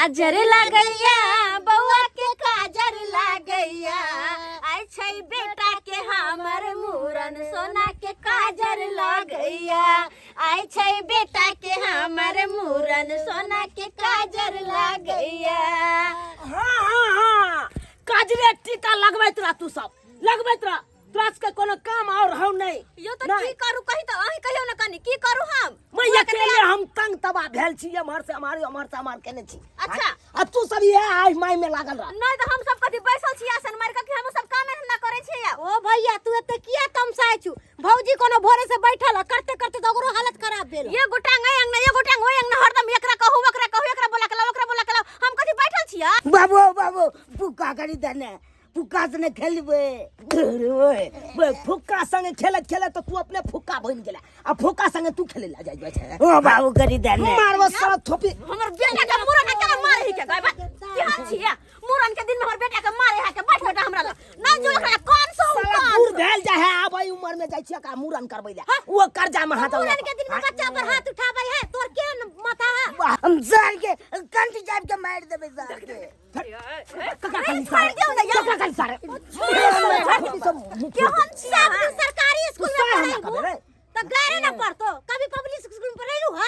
काजर लागैया बउआ के काजर लागैया आई छै बेटा के हमर मूरन सोना के काजर लागैया आई छै बेटा के हमर मूरन सोना के काजर लागैया। हाँ काजरे टीका लगबैत रह तू सब लगबैत रह तोरा के कोनो काम और हम नहीं यो तो की करू कहि त अही कहियो न कनी की करू हम मैं अकेले हम तंग तबा भेल छी हमर से हमार केने छी। अच्छा आ तू सब ये आई माई में लागल रह नहीं तो हम सब कथि बैसल छी आसन मार के हम सब काम धंधा करे छी। ओ भैया तू एते किया तमसाय छु भौजी कोनो भोरे से बैठल करते करते तो ओकरो हालत खराब भेल ये गोटांग अंग ये गोटांग ओय अंग हरदम एकरा कहू एकरा बोला के हम कथि बैठल छिया। बाबू फुक्का करी देने फुक्का से खेलबे फुक्का संगे खेलत तो तू अपने फुक्का बन गेला आ फुक्का संगे तू खेले ला जाय छै। ओ बाबू करी देने मारबो सारा थोपी हमर बेटा के मुरन के मारे ही के गाय केहन छिया मुरन के दिन में हमर बेटा के मारे है के बैठ बेटा हमरा ना जो एकरा कौन सो बूढ़ भेल जा है आबै उम्र में जाय छिया का मुरन करबै ला वो कर्जा में हाथ मुरन के दिन में बच्चा पर हाथ उठाबै है तोर केहन माथा है हम जान के कंठी जाब के मार देबे जान के सरकारी स्कूल में पढ़ाई तो गैर न पढ़तो कभी पब्लिक स्कूल में पढ़ैलु ह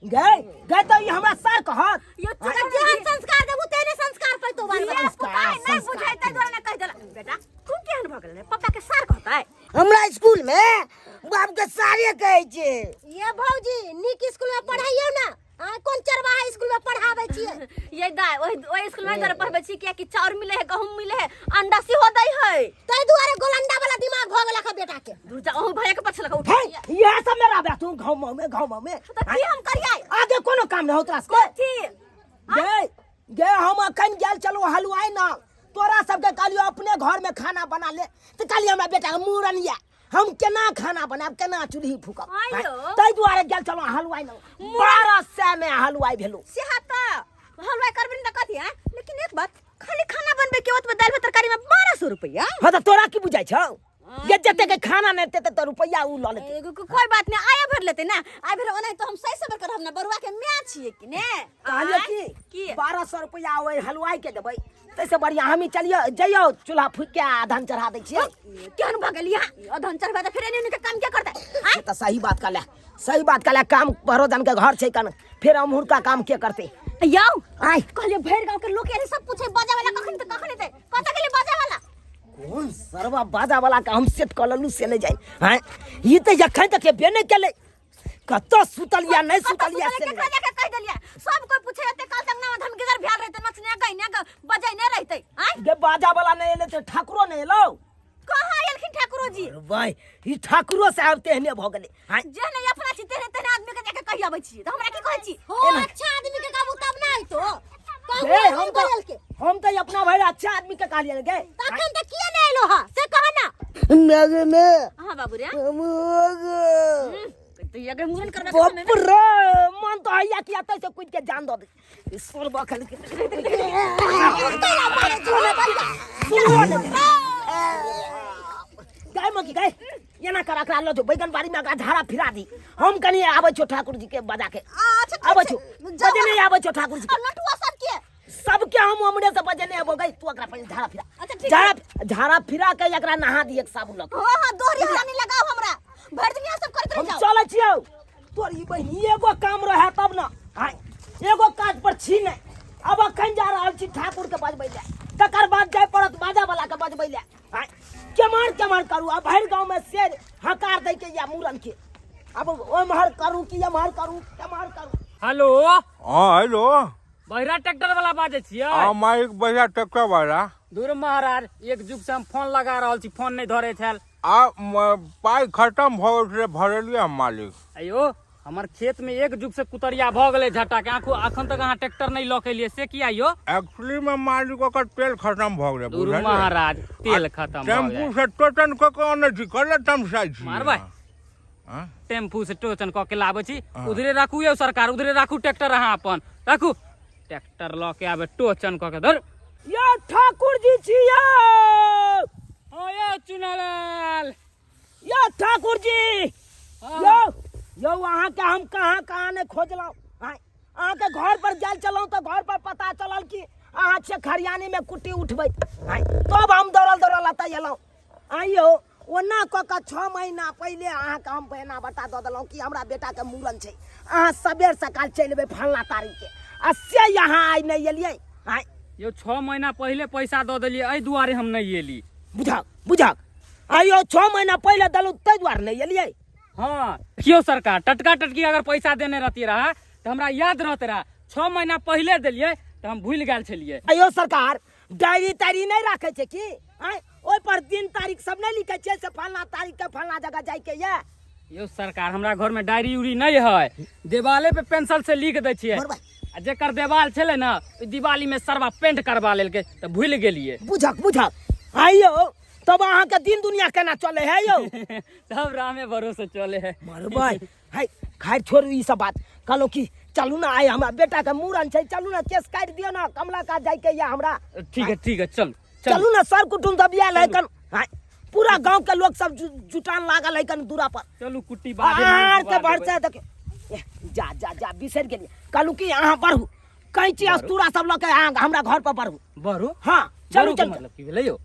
गए तो ये हमरा सर कहत यो तोरा जेहन संस्कार देबू तेने संस्कार पैतो बाल नहीं बुझाई त तोरा न कह देला बेटा तू केहन भ गेल रे पापा के सर कहतै हमरा स्कूल में बाप के सारे कहै छै। ये भौजी नीक स्कूल में पढ़ाइयो ना कौन चरवाहा स्कूल में पढ़ाबै छियै ये दाय ओइ स्कूल में जरा पढ़बै छी कि चाउर मिले है गहूम मिले है अंडा सेहो दै है तै दुआरे गोलंडा वाला दिमाग भ गेला का बेटा के दूजा ओहु भैया के पछल के उठै ये सब मेरा बे तू घाव में तो की हम करियै आगे कोनो काम न होतरा कथि गे हम अखन गेल चलो हलवाई ना तोरा सब के कहलियो अपने घर में खाना बना ले त कहलियो हमरा बेटा के मूरन या हम केना खाना बनाब केना चूल्ही फूकब तै दुआरे गेल चलो हलवाई न 1200 में हलवाई भेलो सेहत हलवाई करबिन त कथि है लेकिन एक बात खाली खाना बनबे के ओत में दाल भात तरकारी में 1200 रुपया हां त तोरा की बुझाइ छौ ये जते के खाना नै देते त रुपया उ ल लेते कोई बात नै आया भर लेते ना आय भर ओनै तो हम सही सबर कर हम ना बरुआ के म्या छिए कि ने कहलिए कि 1200 रुपया ओइ हलवाई के देबै तैसे बढ़िया हम ही चलियो जइयो चूल्हा फूक के अधन चढ़ा दै छियै केहन भ गेलिया अधन चढ़बा त फेर एने के काम के करतै से त सही बात कहले काम परोजन के घर छै कन फिर अमहुर का काम के करते यौ आय कहलिए भैर गांव के लोग एने सब पूछे बाजा वाला कखन ते कत गेले बाजा वाला कौन सरवा बाजा वाला का हम सेट कर ललू से ले जाई हैं ई त जखन तक के बेने केले कत सुतल या नहीं सुतल या से कह देलिया सब कोई पूछे एते काल तक ना हम किधर भ्याल रहते नचने गइने बजाई नहीं रहते हैं गे बाजा वाला नहीं एले त ठाकुरो नहीं एलो कहां एलखिन ठाकुरो जी भाई ई ठाकुरो साहब तेहने भ गेले हैं जे नहीं अपना छी तेने आदमी के जाके कहि आबै छी त हमरा की कहै छी हो अच्छा आदमी के काबू तब ना आइतो हम तो अपना भाई अच्छा आदमी के कहलिए गे तखन त किया नहीं एलो ह से कह ना नगे में हां बाबू रे तो ये के मुरन करबे बाप रे मन तो आया कि आते से कुछ के जान दो दे सोर बखल के तोला मारे झोले बंदा गाय मकी गाय येना करा करा लो जो बैगन बाड़ी में का झाड़ा फिरा दी हम कनी आबै छो ठाकुर जी के बजा के अच्छा आबै छो बजे नहीं आबै छो ठाकुर जी नटुआ सबके हम हमरे से बजे नहीं आबो गई तू एकरा पर झाड़ा फिरा झाड़ा फिरा के एकरा नहा दी एक साबुन लग हां दोहरी हरानी लगाओ हमरा भर दुनिया सब करत रह जाओ हम चलै छियौ तोर ई बहिनी एगो काम रहे तब ना हां एगो काज पर छी नहीं अब अखन जा रहल छी ठाकुर के बजबै ले तकर बाद जाय पड़त बाजा वाला के बजबै ले हां केमार करू अब भर गांव में शेर हकार दे के या मूरन के अब ओ महर करू कि एमहर करू केमार करू। हेलो हां हेलो बहिरा ट्रैक्टर वाला बाजे छियै हां माइक बहिरा ट्रैक्टर वाला दूर महाराज एक जुग से हम फोन लगा रहल छी फोन नहीं धरे छल पाई खत्म भ भरलिए हम मालिक अयो हमर खेत में एक जुग से कुतरिया भ गेले झटा के आंखो अखन तक अहाँ ट्रैक्टर नहीं लकेलिए से किया यो एक्चुअली में मालिक ओकर तेल खत्म भ गेले दूर महाराज तेल खत्म भ गेले टेम्पू से टोटन क के आने छी कले तमसाई छी मारबै हां टेम्पू से टोचन क के लाबै छी उधरे राखू यो सरकार उधरे राखू ट्रैक्टर अहाँ अपन राखू ट्रैक्टर ल के आबे टोचन क के धर यो ठाकुर जी छियो ओ यो चुनालाल यो ठाकुर जी यो वहां के हम कहां ने खोजलौ अहाँ के घर पर जाल चलौं तो घर पर पता चलल कि अहाँ छे खरियानी में कुट्टी उठबै तब हम दौड़ल अतऽ एलौं आइयो ओना क के 6 महीना पहले अहाँ के हम बहना बता दऽ देलौं कि हमरा बेटा के मूड़न छै अहाँ सबेर सकाल चलि एबै फलना तारीख के आ से यहाँ आइ नहीं एलियै आइ यो 6 महीना पहले पैसा दऽ देलियै एहि दुआरे हम नहीं एली। बुझक आइयो 6 महीना पहले देलू ताहि दुआरे नहीं एलियै। हाँ क्यों सरकार टटका टटकी अगर पैसा देने रहती रहा तो हमरा याद रहते रहा। 6 महीना पहले दिलियै तो हम भूल गेल छलियै। आइयो सरकार डायरी तारी नहीं राखे छै कि आइ ओइ पर दिन तारीख सब नहीं लिखे छै से फलना तारीख के फलना जगह जाय के ये। यो सरकार हमरा घर में डायरी उरी नहीं है, देवाले पे पेंसिल से लिख दै छियै आ जेकर देवाल छले ना दिवाली में सरवा पेंट करवा लेलकै तो भूल गेलियै। बुझक आइयो तब अहाँ के दिन दुनिया केना चले है यो सब रामे भरोसे चले है। मरबै है खैर छोड़ू ई सब बात कहलो कि चलू ना आइ हमरा बेटा के मूड़न छै चलू ना केस काट दियो ना कमला का जाय के या हमरा। ठीक है चलू ना सर कुटुम सब आयल है कन पूरा गांव के लोग सब जुटान लागल है कन दूरा पर। चलू कुट्टी आर के बढ़ते देखियो जा बिसर गेलिए कहलू कि अहाँ बढ़ू कैंची अस्तूरा सब लऽ के हमरा घर पर बढ़ू। हाँ चलू मतलब की भेलै यो?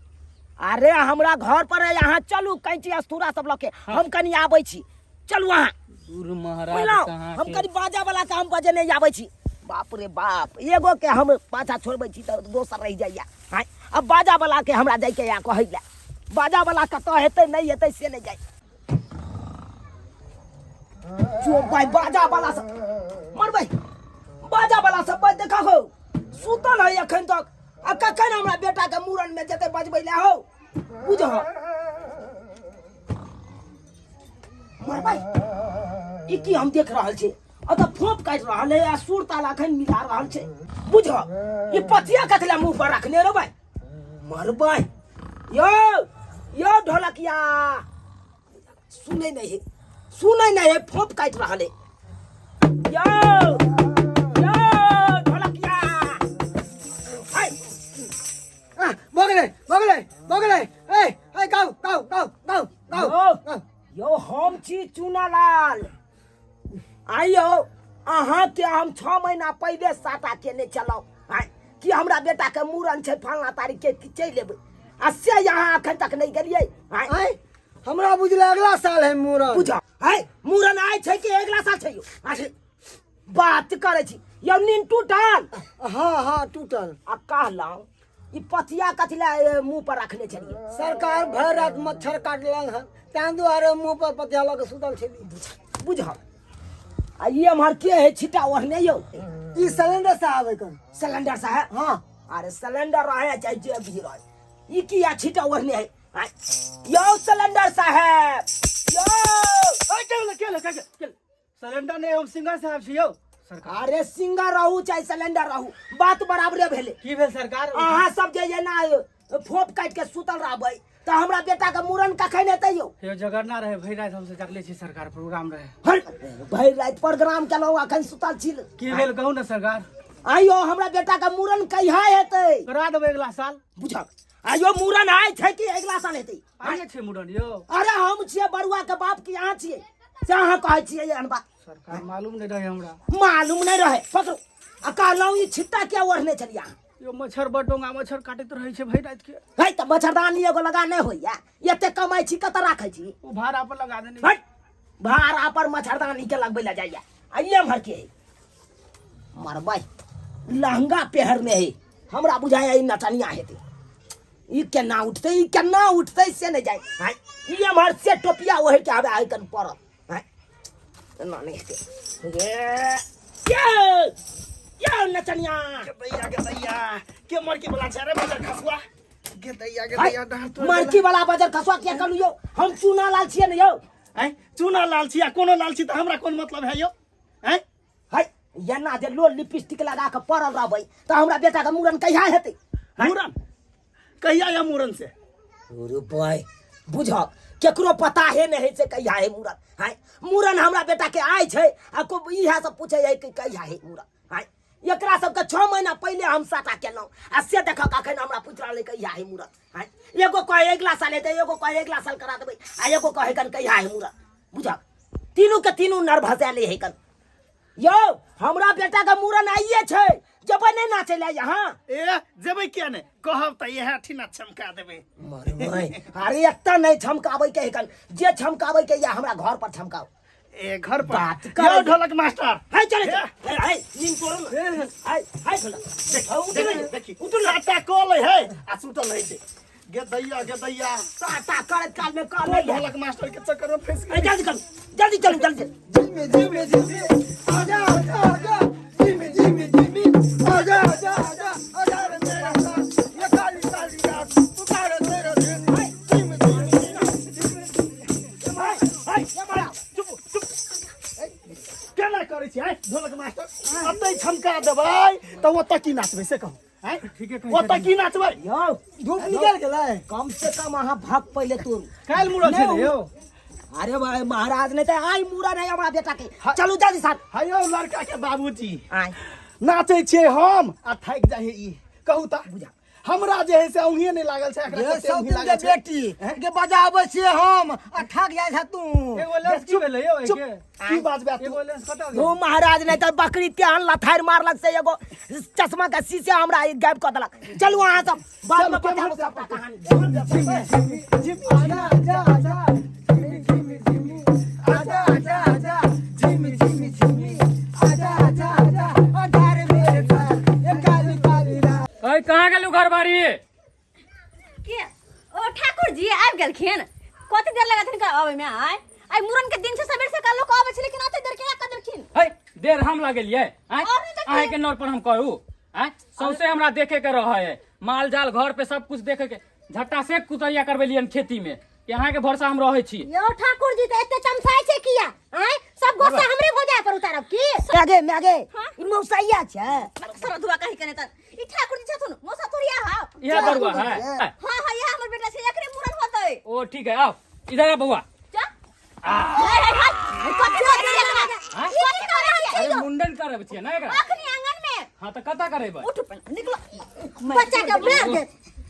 अरे हमरा घर पर है यहाँ चलू कैंची अस्तूरा सब लऽ के हम कनी आबै छी चलू अहाँ। दूर महाराज कहाँ हम कनी बाजा वाला के हम बजे नहीं आबै छी। बाप रे बाप एगो के हम पाछा छोड़बै छी तो दोसर रह जाइया। हां अब बाजा वाला के हमरा जाय के या कहै ले बाजा वाला कतऽ हेतै नहीं हेतै से नहीं जाय जो भाई बाजा वाला से मरबै बाजा वाला सब देखा हो सुतल है अखन तक आ कखन हमरा बेटा के मूड़न में जते बजबै ले हो बुझो मरबै ई की हम देख रहल छी अत फोप काट रहल है आ सुर ताला अखन मिला रहल छै बुझो ई पथिया कथला मुंह पर रखने रो भाई मरबै यो ढोलकिया सुनै नहीं है फोप काट रहल है यो ढोलकिया हाय बगले ए गाओ यो हम छी चुनालाल आइयो अहाँ के हम 6 महीना पहले साटा केने चलाओ कि हमरा बेटा के मूड़न छै फलना तारीख के चलि एबै आ से यहाँ अखन तक नहीं गेलियै। हमरा बुझले अगला साल है मूड़न। बुझा है मूड़न आइ छै कि अगला साल छै यो बात करे छी यो नींद टूटल। हाँ टूटल। आ कहलौं ई पथिया कथला मुंह पर रखने छलिए सरकार भर रात मच्छर काटलंग है तां दुआरे मुंह पर पथिया लग सुतल छली। बुझा आ ये हमर के है छिटा ओढ़ने यो ई सिलेंडर साहब है कन सिलेंडर साहब। हाँ अरे सिलेंडर रहे चाहे जे भी रहे ई की या छिटा ओढ़ने है यो सिलेंडर साहब यो सिलेंडर नहीं हम सिंगर साहब छी यो सरकार। अरे सिंगर रहू चाहे सिलेंडर रहू बात बराबरे भेले की भेल सरकार? अहाँ सब जे ये ना फोप काट के सुतल रहबै तो हमरा बेटा के मूड़न कखन हेतै यो? जगरना रहे भई रात हमसे जगले छी सरकार प्रोग्राम रहे। हट भाई रात प्रोग्राम केलौ अखन सुतल छी की भेल कहू ना सरकार? आइयो हमरा बेटा के मूड़न कहिया हेतै? करा देबै अगला साल। बुझक आइयो मूड़न आइ छै कि अगला साल हेतै? आइए छै मूड़न यो। अरे हम छियै बरुआ के बाप की अहाँ छियै से अहाँ कहै छियै अनबा सरकार मालूम नहीं रहे हमरा। मालूम नहीं रहे पकड़ो आ कहलौ ई छिट्टा क्या ओढ़ने छलिया यो मच्छर बडोंगा मच्छर काटैत रहे छै भई रात के। है त मच्छरदानी एगो लगा नहीं होइया एते कमाई छी कत राखै छी ओ भाड़ा पर लगा देनी। हट भाड़ा पर मच्छरदानी के लगबै ला जाइया आइए भर के मरबै लहंगा पहरने है हमरा बुझाया ई नटनिया हेतै ई केना उठतै से नहीं जाय है ई हमर से टोपिया ओहे के आबे आइकन पड़ल है ना नहीं ये नचनिया के दैया के मरकी वाला छरे बजर खसुआ के दैया डार तो मरकी वाला बजर खसुआ क्या करू यो हम चूना लाल छियै न यो हैं चूना लाल छिया कोनो लाल छी त हमरा कोन मतलब है यो हैं है येना जे लो लिपस्टिक लगा के पड़ल रहबै त हमरा बेटा के मूड़न कहिया हेतै? मूड़न कहिया या मूड़न से अरे भाई बुझ केकरो पता है नहीं से कहिया है मूड़न है मूड़न हमरा बेटा के आइ छै आ को इहा सब पूछे है कि कहिया है मूड़न है एकरा सब के 6 महीना पहले हम साटा केलौ आ से देख कखन हमरा पूछ रहले कहिया है मूड़न है एगो कहे अगला साल हेतै एगो कहे अगला साल करा देबै आ एगो कहे कन कहिया है मूड़न बुझ तीनों के तीनों नर भसाले है कन यो हमरा बेटा का मूरन आइए छे जब नहीं नाचे ले यहाँ ए जेबै किया ने कहब त यह ठिना चमका देबै अरे एकता नहीं छमकावे के हिकन जे छमकावे के या हमरा घर पर छमकाओ ए घर पर बात कर यो ढोलक मास्टर हाय चले हाय नीम तोड़ हाय हाय चला देखी उठल आटा कॉल है आ सुतल है छे गे दैया साटा करत काल में काल कोई ढोलक मास्टर के चक्कर में फंस ए जल्दी चलो जल्दी आजा रे मेरा साथ ये काली काली रात पुकारे तेरा दिन हाय बड़ा चुप केना करे छी ढोलक मास्टर अतै छमका देबै त ओतै की नाचबै से कहू हैं ठीक है ओतै की नाचबै यो धूप निकल गेलै कम से कम वहां भाग पहले तू काल मुड़ा छे यो अरे भाई महाराज नहीं तो आई मूरा नहीं हमारा बेटा के चलू जल्दी साथ हायो लड़का के बाबूजी आय नाचे छे हम आ थाक जाए ई कहू ता बुझा हमरा जे है से उंगिए नहीं लागल छे एकरा ये कते सब उंगी तुम लागल के छे बेटी के बजावे छे हम आ ठाक जाय छ तू एगो लेंस की भेलै यो चुप एके की बाजबे तू एगो लेंस कटा तू महाराज नहीं तो बकरी त्यान लथार मारलक से एगो चश्मा का शीशे हमरा गायब क देलक चलू वहां सब बाद में बताबो सब कहानी ओए कहां गेलू घर बाड़ी के ओ ठाकुर जी आबि गेलखिन कते देर लगत का आवे में आई मुरन के दिन से सबेर से कल लोग आवे छै लेकिन आते देर के का देलखिन है देर हम लागलिए और नहीं तो आए के नौर पर हम कहू सौसे हमरा देखे के रह है माल जाल घर पे सब कुछ देखे के झट्टा से कुतरिया करबेलियन खेती में यहाँ के भरोसा हम रहे छी यो ठाकुर जी तो एते चमसाई छै किया सब गोसा हमरे भोजा पर उतारब की मैगे इ मौसैया छै सरधुआ कहि कने त ई ठाकुर जी छथुन मोसा तोरिया हा यह बरुआ है हां ये हमर बेटा छै एकरे मुरन होतै ओ ठीक है आओ इधर आ बउआ अरे मुंडन करब छियै ना एकरा अखनी आंगन में हां त कता करेबै उठ निकलो बच्चा के मार दे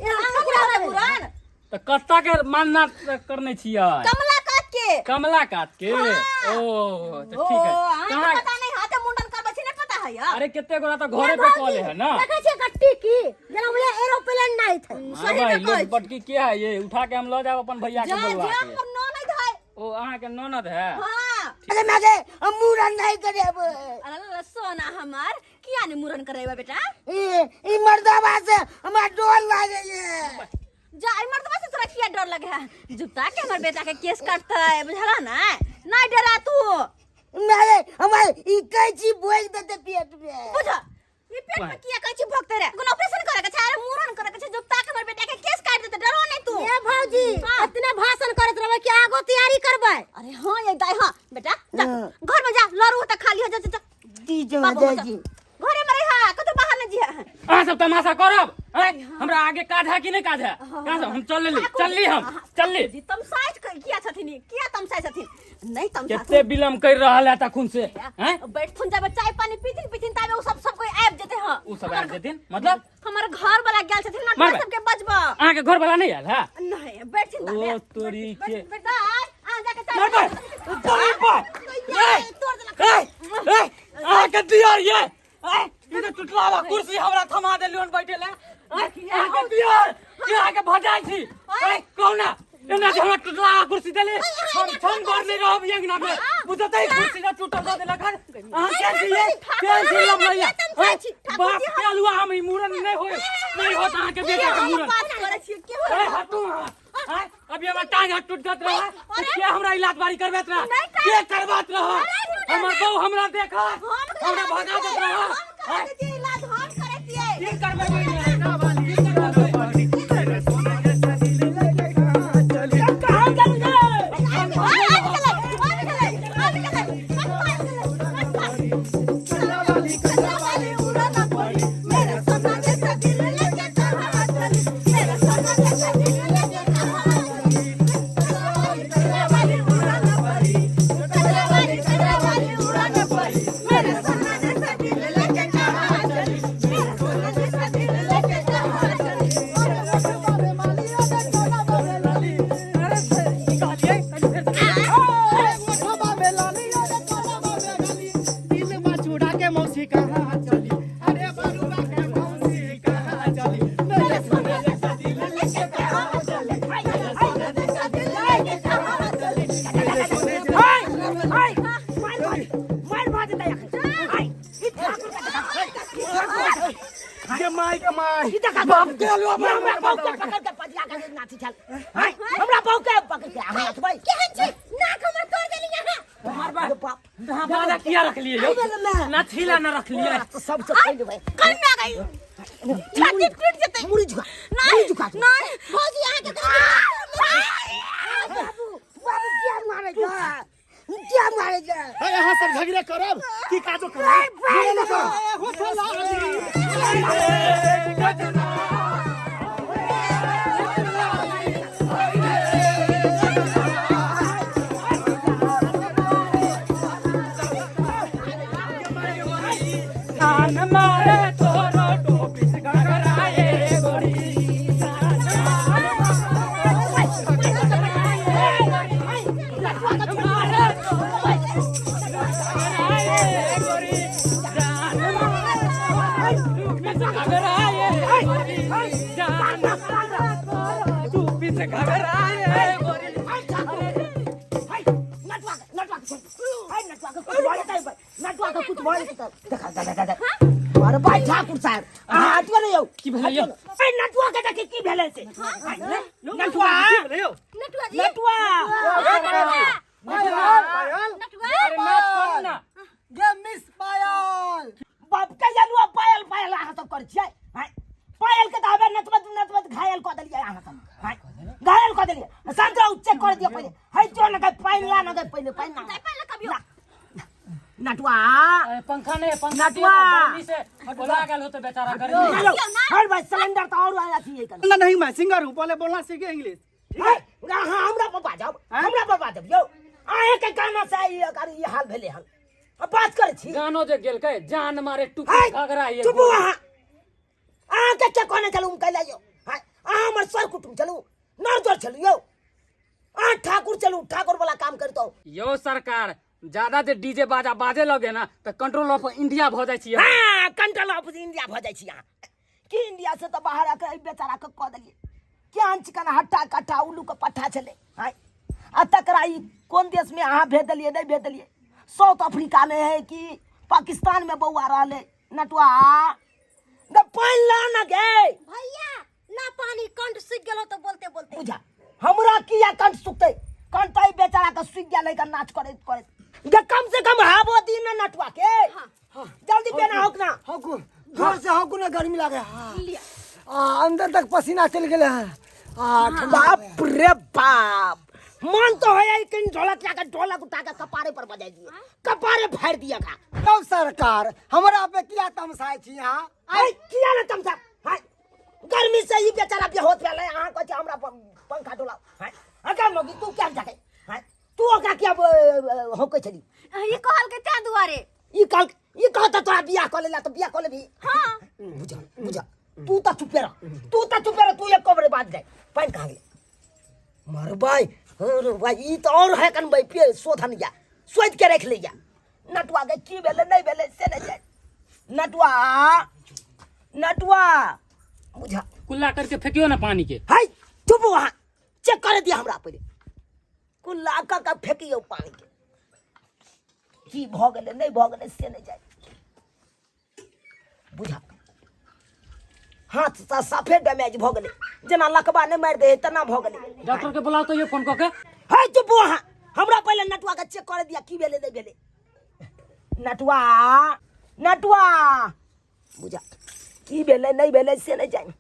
ए हमरा मुरन त कता के मानना करने छियै कमला काट के कमला काट के ओ तो ठीक है कहां पता नहीं हाथ मुंडन करबे छै नहीं पता है यार अरे कितने गोरा तो घरे पे कॉल है ना देखै छै गट्टी की जना बोले एरोप्लेन नहीं था सही में लोग बटकी क्या है ये उठा के हम ले जाओ अपन भैया के बुलवा के हमर ननद है ओ अहाँ के ननद है हां अरे मैगे हम मूरन नहीं करेब अरे सोना हमार किया नहीं मुरन करेबा बेटा ई मर्दाबा से हमरा डर लागे ये जा ई मर्दबा से तोरा किया डर लगे है जुत्ता के हमर बेटा के केस काटतै बुझला ना नहीं डरा तू मैगे हमार ई कैची बोल देते पेट में बुझ ये पेट में किया कैची भोगते रे कोनो ऑपरेशन करे के छै अरे मुरन करे के छै जुत्ता के हमर बेटा के केस काट देते डरो नहीं तू ए भौजी इतने भाषण करत रहबे कि आगो तैयारी करबै अरे हां ये दाई हां बेटा जा घर में जा लरू त खाली हो जा दीजो जी घरे में रहा कतो बाहर न जिया अहाँ सब तमाशा करब हमरा आगे काज है कि नहीं काज है कहां से हम चलली हम जी तमसाइज किया छथिन किया तमसाइ छथिन नहीं तमसा कितने विलम्ब कर रहल है तखुन से हैं बैठ फुन जाबे चाय पानी पीथिन ताबे उ सब कोई आबि जेते हां उ सब आ जेथिन मतलब हमर घर वाला गेल छथिन ना सब के बजबा अहाँ के घर वाला नहीं आयल है नहीं बैठिन ताबे ओ तोरी के बेटा आ जाके चाय मार अहाँ के दियर ये ये तो टुटलावा कुर्सी हमरा थमा देलियन बैठे ले अहाँ के दियर यहाँ के भजाई थी कौन ना एना जे हमरा टुटलावा कुर्सी देले हम छन भर नहीं रहब यंगना में बुझतै कुर्सी ना टूटल दे देलक अहाँ के दिए के लम भैया बाप के अलुआ हम ई मूरन नहीं होत अहाँ के बेटा के मूरन हटू अभी हमारा टांग हाथ टूट जात रहा तो क्या हमरा इलाज बारी करबैत रहा के करबात रहा हमर बहू हमरा देखा हमरा भगा देत रहा इलाज हम करतिए की करबै ना वाली की करबै कहां चल गए मेरे ये माई के माई ई देखा बाप के अलुआ ये हमरा बहु के पकड़ के पजिया के नाची चल हां हमरा बहु के पकड़ के हां भाई केहन छी नाक हमर तोड़ देली यहाँ मार बा बाप दादा किया रख लिए यो ना छीला ना रख लिए तो सब से पहले भाई कन में आ गई छाती टूट जते मुड़ी झुका नहीं झुका नहीं भौजी यहाँ के बाबू बाबू क्या मारेगा क्या मारेगा यहाँ सब झगड़े करब की काजो करब कान मारे तोरो टोपी से गगराए गोरी अरे भाई ठाकुर साहब हटवा नहीं हो की भेलै यौ ए नटुआ के देखे की भेले से नटुआ नटुआ जी नटुआ नटुआ अरे नाच करू ना ये मिस पायल बाप के जनुआ पायल पायल आहा सब कर छियै हाय पायल के दाबे नटवत नटवत घायल क देलियै आहा सब हाय घायल क देलियै संतरा उच्च कर दिया पहले हाय तो न के पाइन ला न के पहले पाइन ना पहले कभियो नटुआ पंखा नहीं पंखा नटुआ। गर्मी से बोला गेल होते बेचारा गर्मी हेलो हर भाई सिलेंडर तो और आया थी ये कर नहीं मैं सिंगर हूँ पहले बोलना सीखे इंग्लिश हाय हां हमरा पापा जाओ हमरा पापा जब यो आए के गाना से ये हाल भेले हन अब बात करे छी गानो जे गेल के जान मारे टुकड़ी हाय घगरा ये चुप वहां आ के के कोने चलू कहला यो हाय आ हमर सर कुटुम चलू नरजोर चलू यो आ ठाकुर चलू ठाकुर वाला काम करतो यो सरकार ज्यादा जे डीजे बाजा बाजे लगे ना तो कंट्रोल ऑफ इंडिया भ जाय छी हां कंट्रोल ऑफ इंडिया भ जाय छी यहाँ कि इंडिया से तो बाहर आके ई बेचारा के क देलिए क्या चिकन हट्टा कट्टा उल्लू के पट्टा चले हाय आ तकराई कोन देश में अहाँ भेज दिलिए नहीं भेज दिलिए साउथ अफ्रीका में है कि पाकिस्तान में बउआ रहले नटुआ ग पानी ला न गे भैया ना पानी कंठ सूख गेलो तो बोलते बोलते बुझा हमरा किया कंठ सुखते कंठ ई बेचारा के सूख गेलै का नाच करे करे ग कम से कम हाबो दी न नटुआ के जल्दी बेना होक ना हकू जोर से हकू ना गर्मी लागे लिया अंदर तक पसीना चल गए हैं बाप रे बाप मन तो है कि ढोलक लाके ढोलक उठा के कपारे पर बजा दिए कपारे फाड़ दिया का तब सरकार हमरा पे किया तमसाई छी यहाँ आई किया ना तुम सब हाय गर्मी से ही बेचारा पे होत रहले अहाँ कहै हमरा पंखा डोला हाय अका मगी तू क्या जाके हाय तू ओका क्या होकै छली ये कहल के त्या दुआरे ई कहता तोरा बियाह कर लेला तो बियाह कर लेबी हां बुझा बुझा तू तो चुप रह तू एक कबरे बात जाए पानी कहाँ गए मर भाई भाई ई तो और है कन भाई पे शोधन या सोच के रख लिया नटुआ के की भेले नहीं भेले से नहीं जाए नटुआ नटुआ बुझा कुल्ला करके फेंकियो ना पानी के हाय चुप वहां चेक कर दिया हमरा पहले कुल्ला का फेंकियो पानी के की भ गेले नहीं भ गेले से नहीं जाए बुझा हाथ सा साफे डैमेज भ गेले जना लकबा नहीं मार दे तना भ गेले डॉक्टर के बुलाओ तो ये फोन करके हाय चुप वहां हमरा पहले नटुआ का चेक कर दिया की भेले नहीं भेले नटुआ नटुआ बुझा की भेले नहीं भेले से नहीं जाए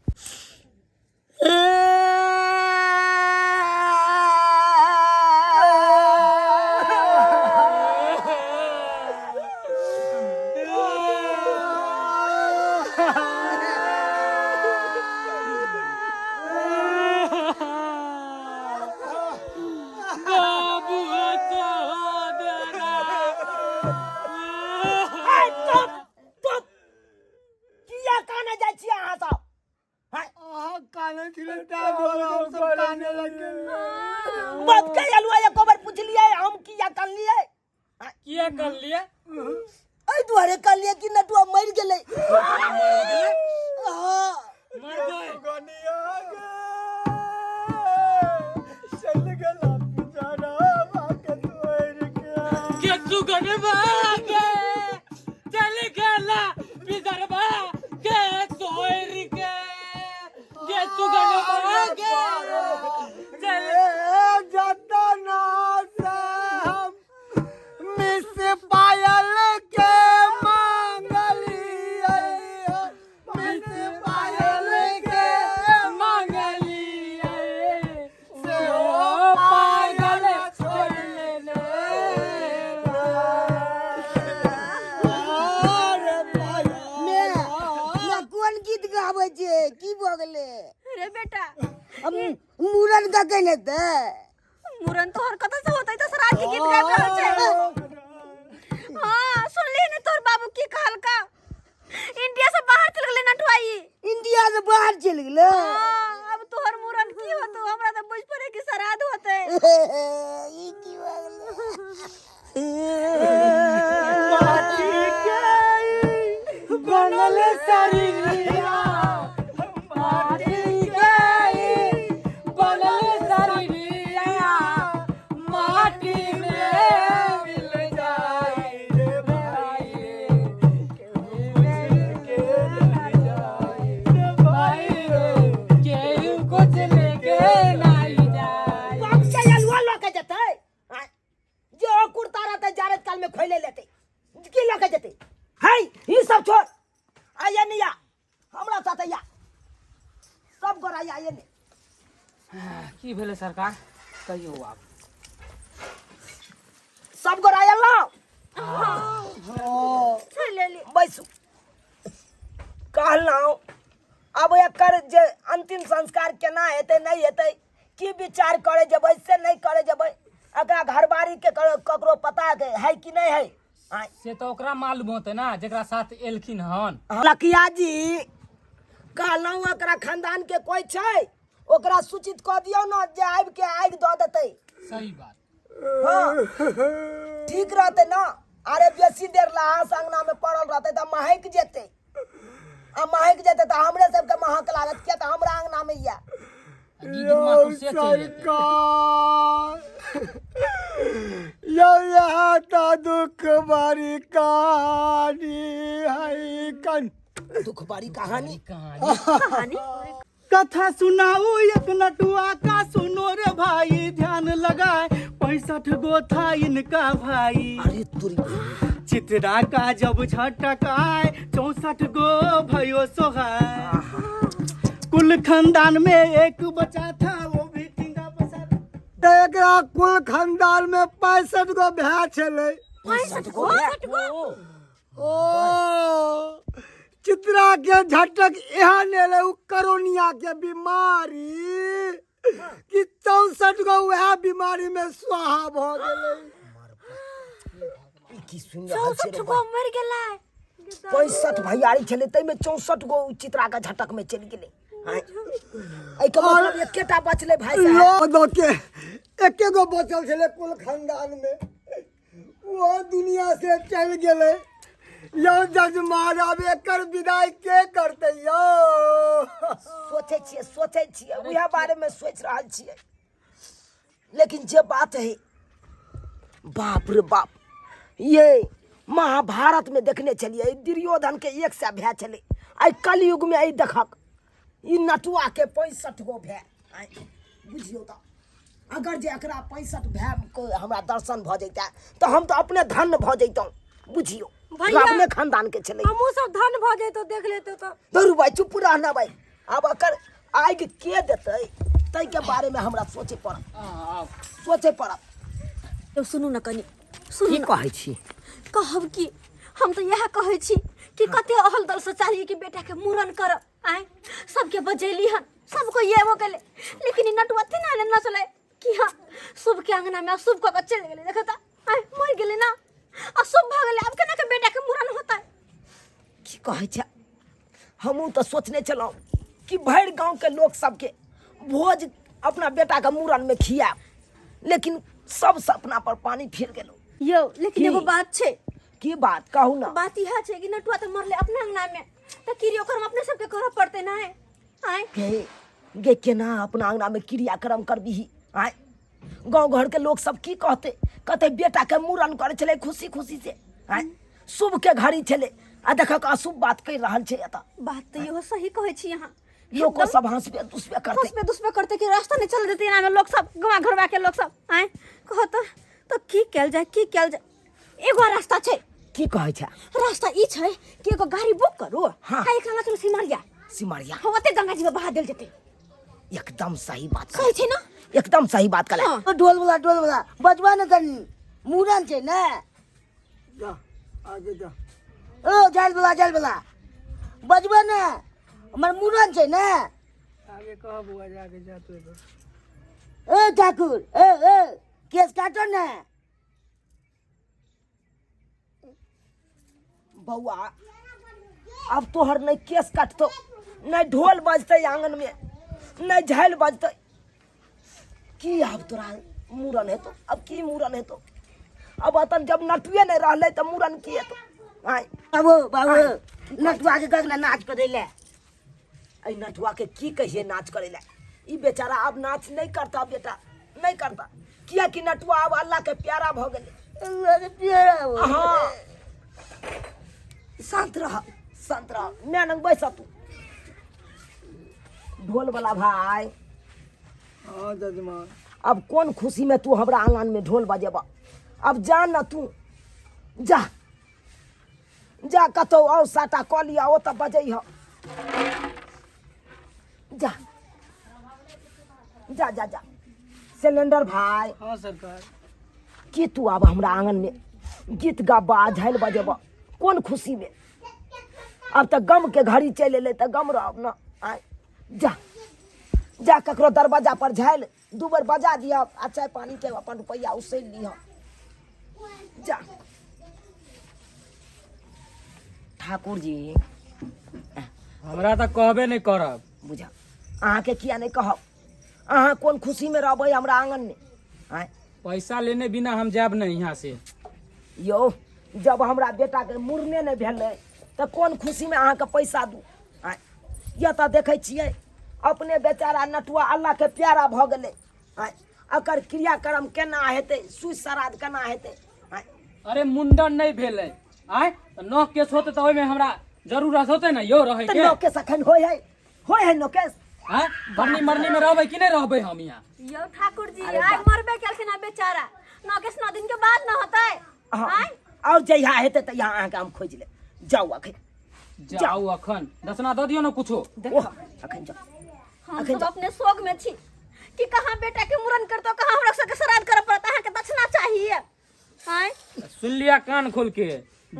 बात कह अलुआ एक बार पूछ लिया हम किया कर लिए किया कर लिए आई दुआरे कर लिए कि नटुआ मर गेले हां मर गए के तू गने भागे चल गला विदर्भा के तो तू गाने पर जतना से हम मिस पायल के मांगलिए मिस पायल के मांगलिए से ओ पागल छोड़ लेने मैं कौन गीत गावे छे की भ गेले रे बेटा मूरन का कहले ते मुरन तोहर कतऽ से होतै तो सराज के गीत गाबि रहल छै हां सुनली ने तोर बाबू की कहल का इंडिया से बाहर चल गेलै नटवाई इंडिया से बाहर चल गेले हाँ, अब तोहर मुरन की होतो हमरा तो बुझ पड़े कि श्राद्ध होते ई की भ गेले बनल शरीरिया माटी गई बनल शरीरिया माटी में मिल जाए रे भाई के मिल जाए रे भाई केहू कुछ लेके नहीं जाए कब से अलवा लके जते जो कुर्ता रहते जारत काल में खोले लेते की लके जते है ई सब छोड़ आया नहीं या हमरा साथ या सब गोरा आये ने की भेले सरकार कहियो आप सब गोरा आया ला चल ले बैसू कहलौ अब एकर जे अंतिम संस्कार केना हेतै नहीं हेतै की विचार करे जबै से नहीं करे जबै एकरा घरबारी के ककरो पता है कि नहीं है आय से तो ओकरा मालूम होते ना जेकरा साथ एलखिन हन लकिया जी कहलौ एकरा खानदान के कोई छै ओकरा सूचित क दियौ ना जे आबि के आगि द देतै सही बात हाँ ठीक रहते ना अरे बेसी देर लहास अंगना में पड़ल रहते तो महक जेते आ महक जेते तो हमरे सबके महक लागत किया तो हमरा अंगना में या यो यहाँ तो दुख भरी कहानी है कन दुख भरी कहानी कहानी कथा सुनाऊ एक नटुआ का सुनो रे भाई ध्यान लगाए 65 गो था इनका भाई अरे तुरी चित्रा का जब झटक आए 64 गो भयो सोहाय कुल खानदान में एक बचा था वो भी टिंगा पसा एकरा कुल खानदान में 65 गो भै छले 65 गो ओ चित्रा के झटक एहन एले उ कोरोनिया के बीमारी कि 64 गो वह बीमारी में स्वाहा भ गेले की सुन रहल छै 64 गो मर गेलै 65 भैयारी छले तै में 64 गो चित्रा का झटक में चल गेले आई के मतलब एकेटा बचले भाई साहब लोग के एके गो बचल छले कुल खानदान में वो दुनिया से चल गेले यो जजमान अब एकर विदाई के करते यो सोचे छिए उहे बारे में सोच रहल छिए लेकिन जे बात है बाप रे बाप ये महाभारत में देखने चलिए दुर्योधन के 100 भै चले आई कलयुग में आई देखक ई नटुआ के 65 गो भै आई बुझियो तो अगर जे एकरा 65 भै को हमरा दर्शन भ जैता तो हम तो अपने धन्य भ जैतौ बुझियो भैया, अपने खानदान के चले हमहू सब धन भ जैतो देख लेतो तो दरू भाई चुप रहना भाई अब अकर आग के देते तै के बारे में हमरा सोचे पड़त तो सुनू न कनी सुनू की न कहै छी कहब की हम तो यह कहै छी कि कते अहल दल से चाहिए कि बेटा के मूरन कर आए सबके बजेली हन सबको ये हो गेले लेकिन ई नटुआ थे ना न चले कि हां शुभ के अंगना में शुभ को चल गेले देखता आए मर गेले ना अशुभ भ गेले अब केना के बेटा के मूरन होता की कहै छ हमहू तो सोचने चलो कि भर गांव के लोग सबके भोज अपना बेटा के मूरन में खिया लेकिन सब सपना पर पानी फिर गेलो यो लेकिन की? एगो बात छे की बात कहू ना बात यह छे कि नटुआ तो मरले अपने अंगना में त किरियो कर्म अपने सबके करऽ पड़ते ना है आए गे केना अपना अंगना में क्रियाक्रम करबीही आय गांव घर के लोग सब की कहते बेटा के मूरन करे चले खुशी खुशी से आय शुभ के घड़ी चले आ देखक अशुभ बात कह रहल छे एता बात तो यो सही कहै छी यहाँ लोग को सब हंसबे दुसबे करते दुसबे करते कि रास्ता नहीं चल देते ना में लोग सब गवा घरवा के लोग सब आए कहो तो की कैल जाए एगो रास्ता छै की कहै छै रास्ता ई छै कि एगो गाड़ी बुक करू हाँ। आ एकरा चलो सिमरिया हम ओते गंगा जी में बहा देल जेते एकदम सही बात सही छै ना एकदम सही बात कहला हाँ। ढोल वाला बजवा न कनी मूरन छै ने जा आगे जा ओ जाल वाला बजवा न हमर मूरन छै ने आगे कह बुआ जाके जा तू ए ठाकुर ए केस काटो ने बउआ अब तोहर नहीं केस काटतो नहीं ढोल बजते आंगन में नहीं झाल बजते की अब तोरा मूरन हेतो अब की मूरन हेतो अब अतन जब नटुए नहीं रहले तो मूरन की हेतो आय बाबू नटुआ के गगना नाच करे ले ऐ नटुआ के की कहिए नाच करे ले ई बेचारा अब नाच नहीं करता बेटा नहीं करता किया कि नटुआ अब अल्लाह के प्यारा भ गेले हाँ शांत रह मैं नंग बैसा तू ढोल वाला भाई हां जजमान अब कौन खुशी में तू हमरा आंगन में ढोल बजेबा अब जा न तू जा कतो और साटा क लिया ओ त बजई हो जा सिलेंडर भाई हां सरकार कि तू अब हमरा आंगन में गीत गाबा झाल बजेबा कौन खुशी में अब तक गम के घड़ी चले ले त गम रह न आय जा ककरो दरवाजा पर झाल दू बार बजा दिया आ चाय पानी के अपन रुपया उससे लिया जा ठाकुर जी हमरा तो कहबे नहीं करब बुझा अहाँ के किया नहीं कहब अहाँ कौन खुशी में रहबै हमरा आंगन में आय पैसा लेने बिना हम जाब नहीं यहाँ से यो जब हमरा बेटा के मुरने नहीं भेलै तो कौन खुशी में अहाँ के पैसा दू आय ये तो देखे छियै अपने बेचारा नटुआ अल्लाह के प्यारा भ गेलै आय अकर क्रियाक्रम केना हेतै सुई श्राद्ध केना हेतै आय अरे मुंडन नहीं भेले आय नौ केस होते तो ओइमे हमरा जरूरत होते ना यो रहे तो के नोकेश अखन होय है नोकेश हैं बन्नी मरनी में रहबै कि नहीं रहबै हम यहाँ यो ठाकुर जी आइ मरबे केलखिन आ बेचारा नौ के 9 दिन के बाद न होतै हाँ, और जहिया हेतै त यहाँ अहाँ के हम खोज ले जाऊ अखन जाओ अखन दसना दे दियो ना कुछो ओह अखन जाऊ हम सब अपने शोक में छी कि कहाँ बेटा के मुरन करतो कहाँ हमरा सबके श्राद्ध करऽ पड़त अहाँ के दक्षिणा चाहिए हाय सुन लिया कान खोल के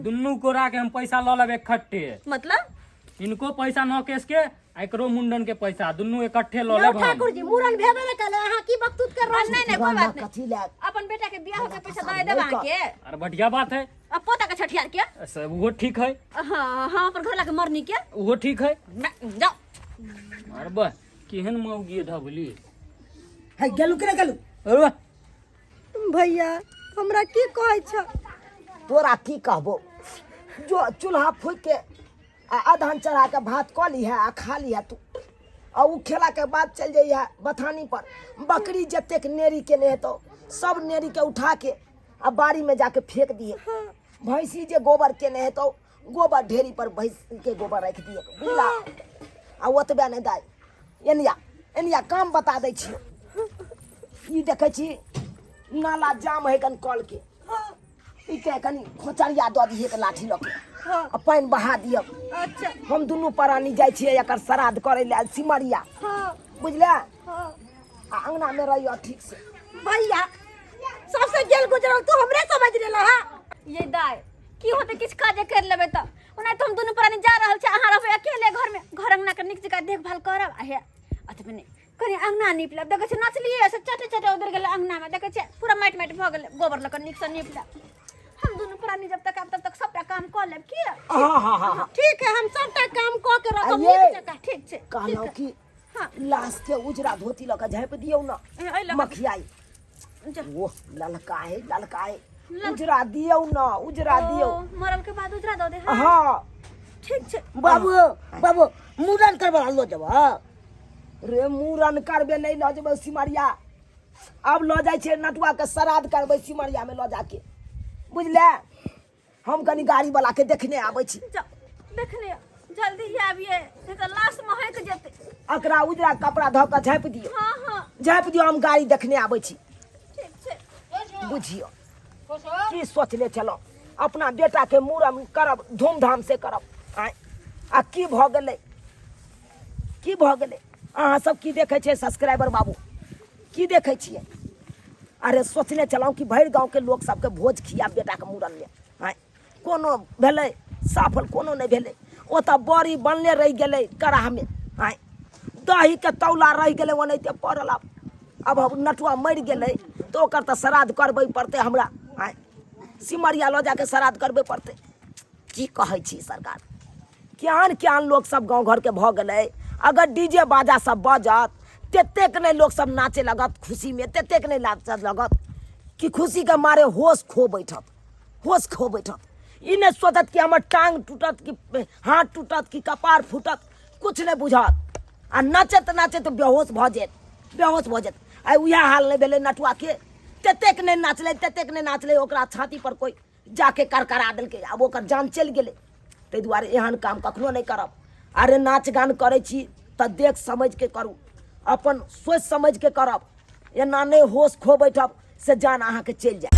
दुन्नू कोरा के हम पैसा ल लेब इकट्ठे मतलब इनको पैसा नौ केस के एकरो मुंडन के पैसा दुन्नू इकट्ठे ल लेब हम ठाकुर जी मुरन भेबे न कले अहाँ की बकतूत कर रहल नहीं कोई बात कथी नहीं ले अपन बेटा के बियाह के पैसा दे देब अहाँ के अरे बढ़िया बात है अब पोता के छठियार के सब वो ठीक है हां हां अपन घर ला के मरनी के वो ठीक है जाओ अरे बा केहन मौगी ढबली है गेलु के गेलु अरे बा भैया हमरा की कहै छ तोरा की कहबो जो चूल्हा फूक के आ अधन चढ़ा के भात क ली है आ खा ली है तू आ उ खेला के बाद चल जाई है बथानी पर बकरी जतेक नेरी के ने तो सब नेरी के उठा के आ बाड़ी में जाके फेंक दिए भैंसी जे गोबर के ने तो गोबर ढेरी पर भैंस के गोबर रख दिए बुझला आ ओतबे नहीं दाई एनिया काम बता दै छी ई देखै छी नाला जाम है कन कल के ई के कनी खोचरिया दऽ दिए के लाठी लऽ के आ पानि बहा दियौ अच्छा हम दुनू प्राणी जाइ छियै एकर श्राद्ध करे ले सिमरिया बुझले आ अंगना में रहियो ठीक से भैया सबसे गेल गुजरल तो हमरे समझ लेला हां ये दाय की होते किछ काज कर लेबे त ओना तो हम दुनू प्राणी जा रहल छ अहाँ रहबे अकेले घर में घर अंगना के नीक जगह देखभाल करब आ हे अतबे नहीं कनी अंगना नीप लब देखे छ नचलिए से चटे उधर गेले अंगना में देखे छ पूरा माइट भ गेले गोबर लक नीक से नीप लब हम दोनों प्राणी जब तक आब तब तक सबटा काम कर लेब की हां ठीक है हम सबटा काम क के रखब ये नीक जगह ठीक छै कहलौ कि लाश के उजरा धोती लऽ के झाँप दियौ ना मखियाई वो ललकाए उजरा दियौ ना उजरा दियौ मरल के बाद उजरा दो दे हां ठीक छै बाबू मूरन करबा लो जब रे मूरन करबे नहीं लऽ जेबै सिमरिया अब लऽ जाइ छै नटुआ के श्राद्ध करबै सिमरिया में लऽ जाके बुझले हम कनी गाड़ी वाला के देखने आबै छी जाओ देखने जल्दी ही आबिए नहीं तो लाश महक जेते एकरा उजरा कपड़ा धऽ कऽ झाँपि दियौ हाँ हाँ झाँपि दियौ हम गाड़ी देखने आबै छी ठीक छै बुझियो की सोचले छलहुँ अपना बेटा के मूड़न करब धूमधाम से करब आय आ की भऽ गेलै की भऽ गेलै अहाँ सब की देखै छियै सब्सक्राइबर बाबू की देखै छियै अरे सोचने छलहुँ कि भरि गाँवके लोक सबके भोज खिया बेटाके मूड़नमे आय कोनो भेलै सफल कोनो नहि भेलै ओतऽ बड़ी बनले रहि गेलै कराहमे आय दहीके तौला रहि गेलै ओनाहिते पड़ल अब नटुआ मरि गेलै तऽ ओकर तऽ श्राद्ध करबै पड़तै हमरा आय सिमरिया लऽ जाके श्राद्ध करबै पड़तै की कहै छी सरकार केहन केहन लोक सब गाँव घरके भऽ गेलै अगर डीजे बाजा सब बजत ततेक नहि लोक सब नाचे लगत खुशीमे ततेक नहि नाचे लगत कि खुशीके मारे होश खो बैठत ई नहि सोचत कि हमर टांग टूटत कि हाथ टूटत कि कपार फूटत कुछ नहीं बुझत आ नाचत नाचत बेहोश भऽ जायत आइ उएह हाल नहीं भेलै नटुआ के ततेक नहीं नाचलै ओकरा छाती पर कोई जाके करकरा देलकै आब ओकर जान चलि गेलै ताहि दुआरे एहन काम कखनो नहीं करब अरे नाच गान करै छी तऽ देख समझ के करू अपन सोच समझ के करब एना नहीं होश खो बैठब से जान अहाँके चलि जाय